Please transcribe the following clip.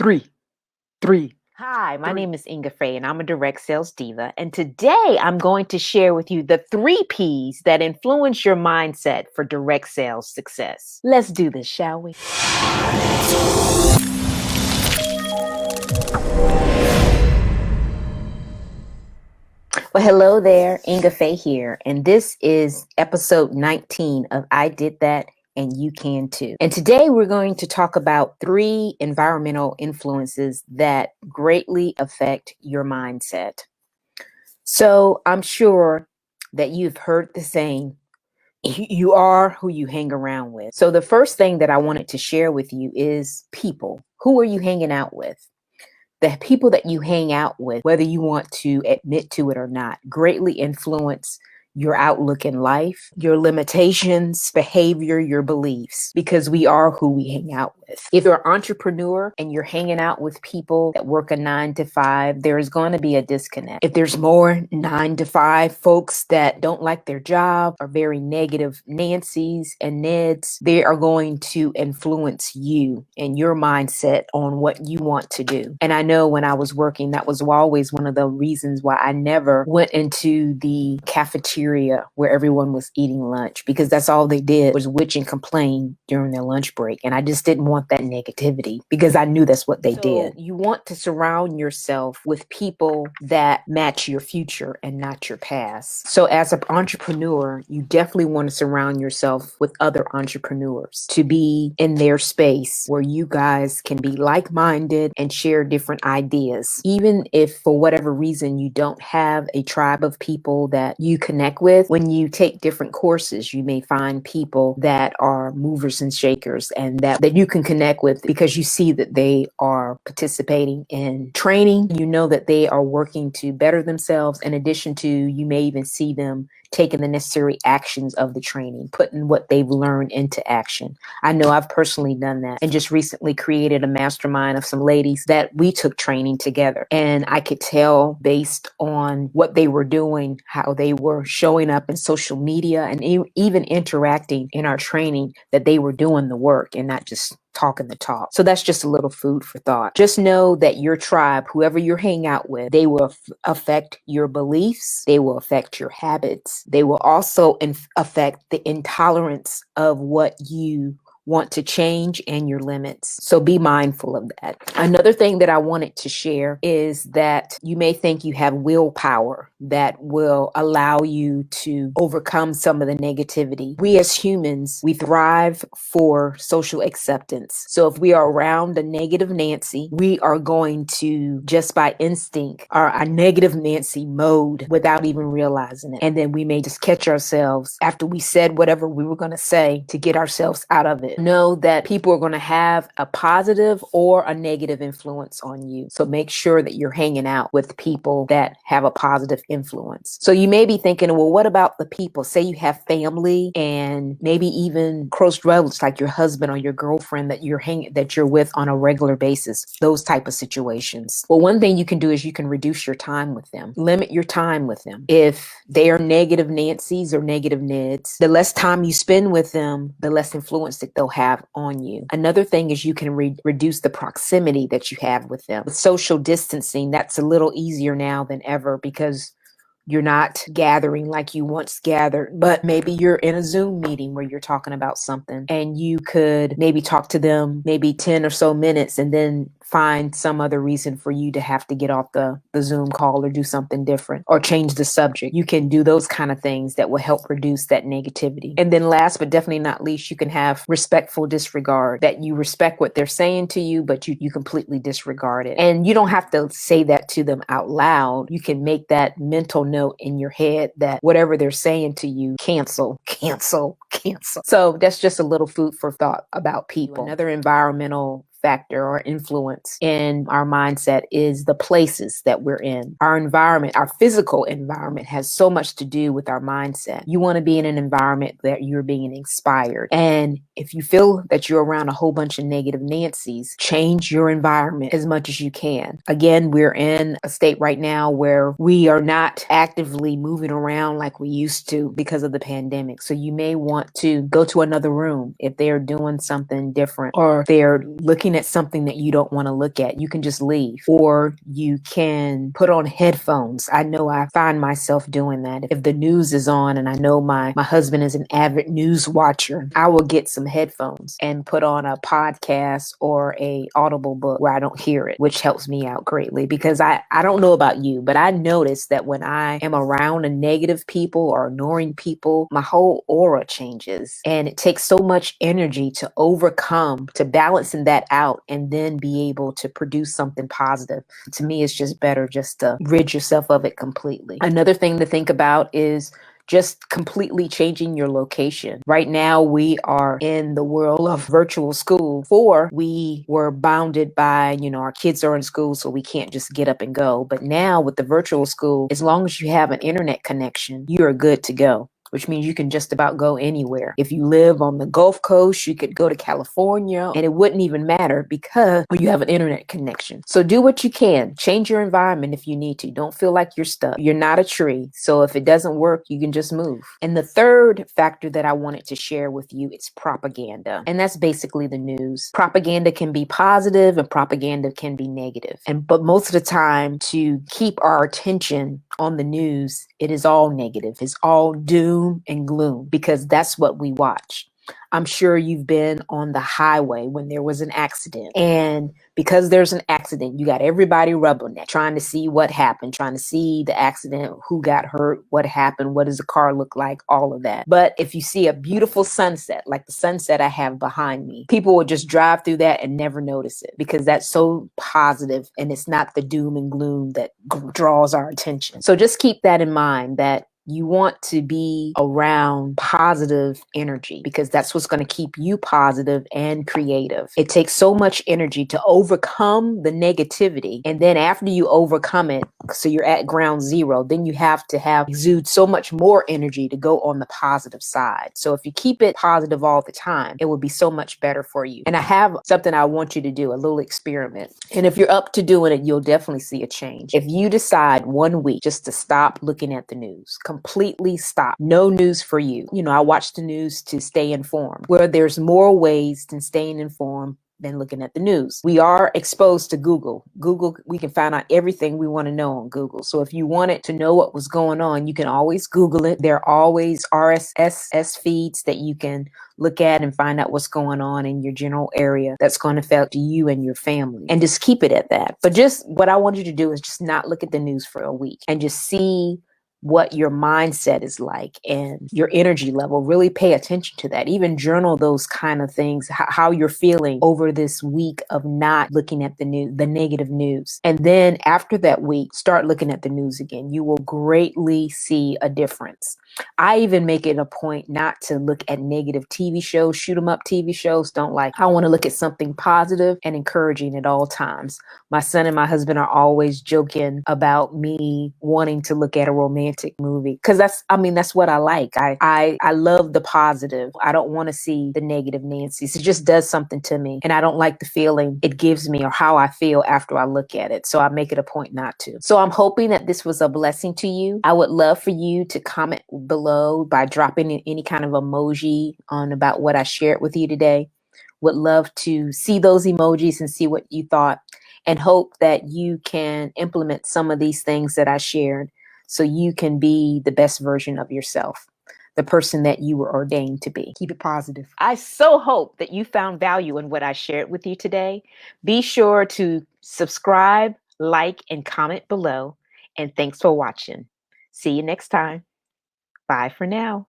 Three, three. Hi, my name is Ingafay, and I'm a direct sales diva. And today I'm going to share with you the 3 P's that influence your mindset for direct sales success. Let's do this, shall we? Well, hello there, Ingafay here, and this is episode 19 of I Did That and You Can Too. And today we're going to talk about 3 environmental influences that greatly affect your mindset. So I'm sure that you've heard the saying, you are who you hang around with. So the first thing that I wanted to share with you is people. Who are you hanging out with? The people that you hang out with, whether you want to admit to it or not, greatly influence your outlook in life, your limitations, behavior, your beliefs, because we are who we hang out with. If you're an entrepreneur and you're hanging out with people that work a 9 to 5, there's going to be a disconnect. If there's more 9 to 5 folks that don't like their job, are very negative Nancy's and Ned's, they are going to influence you and your mindset on what you want to do. And I know when I was working, that was always one of the reasons why I never went into the cafeteria where everyone was eating lunch, because that's all they did was witch and complain during their lunch break. And I just didn't want that negativity because I knew that's what they did. You want to surround yourself with people that match your future and not your past. So as an entrepreneur, you definitely want to surround yourself with other entrepreneurs to be in their space where you guys can be like-minded and share different ideas. Even if for whatever reason you don't have a tribe of people that you connect with, when you take different courses, you may find people that are movers and shakers and that you can connect with because you see that they are participating in training. You know that they are working to better themselves. In addition to, you may even see them taking the necessary actions of the training, putting what they've learned into action. I know I've personally done that and just recently created a mastermind of some ladies that we took training together. And I could tell based on what they were doing, how they were showing up in social media and even interacting in our training, that they were doing the work and not just talking the talk. So that's just a little food for thought. Just know that your tribe, whoever you hang out with, they will affect your beliefs. They will affect your habits. They will also affect the intolerance of what you want to change and your limits. So be mindful of that. Another thing that I wanted to share is that you may think you have willpower that will allow you to overcome some of the negativity. We as humans, we thrive for social acceptance. So if we are around a negative Nancy, we are going to, just by instinct, are a negative Nancy mode without even realizing it. And then we may just catch ourselves after we said whatever we were going to say to get ourselves out of it. Know that people are going to have a positive or a negative influence on you. So make sure that you're hanging out with people that have a positive influence. So you may be thinking, well, what about the people? Say you have family and maybe even close relatives like your husband or your girlfriend that you're with on a regular basis, those type of situations. Well, one thing you can do is you can reduce your time with them. Limit your time with them. If they are negative Nancy's or negative Neds, the less time you spend with them, the less influence that they'll have on you. Another thing is you can reduce the proximity that you have with them. With social distancing, that's a little easier now than ever because you're not gathering like you once gathered, but maybe you're in a Zoom meeting where you're talking about something and you could maybe talk to them maybe 10 or so minutes and then find some other reason for you to have to get off the Zoom call or do something different or change the subject. You can do those kind of things that will help reduce that negativity. And then last but definitely not least, you can have respectful disregard, that you respect what they're saying to you, but you completely disregard it. And you don't have to say that to them out loud. You can make that mental note in your head that whatever they're saying to you, cancel, cancel, cancel. So that's just a little food for thought about people. Another environmental factor or influence in our mindset is the places that we're in. Our environment, our physical environment, has so much to do with our mindset. You want to be in an environment that you're being inspired. And if you feel that you're around a whole bunch of negative Nancy's, change your environment as much as you can. Again, we're in a state right now where we are not actively moving around like we used to because of the pandemic. So you may want to go to another room if they're doing something different or they're looking looking at something that you don't want to look at, you can just leave, or you can put on headphones. I know I find myself doing that. If the news is on and I know my husband is an avid news watcher, I will get some headphones and put on a podcast or a audible book where I don't hear it, which helps me out greatly, because I don't know about you, but I notice that when I am around a negative people or ignoring people, my whole aura changes, and it takes so much energy to overcome, to balancing that out and then be able to produce something positive. To me, it's just better just to rid yourself of it completely. Another thing to think about is just completely changing your location. Right now, we are in the world of virtual school. Before, we were bounded by, our kids are in school, so we can't just get up and go. But now with the virtual school, as long as you have an internet connection, you are good to go, which means you can just about go anywhere. If you live on the Gulf Coast, you could go to California and it wouldn't even matter because you have an internet connection. So do what you can. Change your environment if you need to. Don't feel like you're stuck. You're not a tree. So if it doesn't work, you can just move. And the third factor that I wanted to share with you is propaganda. And that's basically the news. Propaganda can be positive and propaganda can be negative. But most of the time, to keep our attention on the news, it is all negative. It's all doom and gloom, because that's what we watch. I'm sure you've been on the highway when there was an accident, and because there's an accident, you got everybody rubbing it, trying to see what happened, trying to see the accident, who got hurt, what happened, what does the car look like, all of that. But if you see a beautiful sunset, like the sunset I have behind me, people will just drive through that and never notice it, because that's so positive and it's not the doom and gloom that draws our attention. So just keep that in mind, that you want to be around positive energy, because that's what's going to keep you positive and creative. It takes so much energy to overcome the negativity. And then after you overcome it, so you're at ground zero, then you have to exude so much more energy to go on the positive side. So if you keep it positive all the time, it will be so much better for you. And I have something I want you to do, a little experiment. And if you're up to doing it, you'll definitely see a change. If you decide 1 week just to stop looking at the news, completely stop. No news for you. I watch the news to stay informed, where there's more ways than staying informed than looking at the news. We are exposed to Google. We can find out everything we want to know on Google. So if you wanted to know what was going on, you can always Google it. There are always RSS feeds that you can look at and find out what's going on in your general area that's going to affect you and your family. And just keep it at that. But just what I want you to do is just not look at the news for a week and just see what your mindset is like and your energy level. Really pay attention to that. Even journal those kind of things, how you're feeling over this week of not looking at the negative news. And then after that week, start looking at the news again. You will greatly see a difference. I even make it a point not to look at negative TV shows, shoot 'em up TV shows. I want to look at something positive and encouraging at all times. My son and my husband are always joking about me wanting to look at a romantic movie, because that's what I like. I love the positive. I don't want to see the negative Nancy's. It just does something to me, and I don't like the feeling it gives me or how I feel after I look at it. So I make it a point not to. So I'm hoping that this was a blessing to you. I would love for you to comment below by dropping in any kind of emoji on about what I shared with you today. Would love to see those emojis and see what you thought, and hope that you can implement some of these things that I shared so you can be the best version of yourself, the person that you were ordained to be. Keep it positive. I so hope that you found value in what I shared with you today. Be sure to subscribe, like, and comment below. And thanks for watching. See you next time. Bye for now.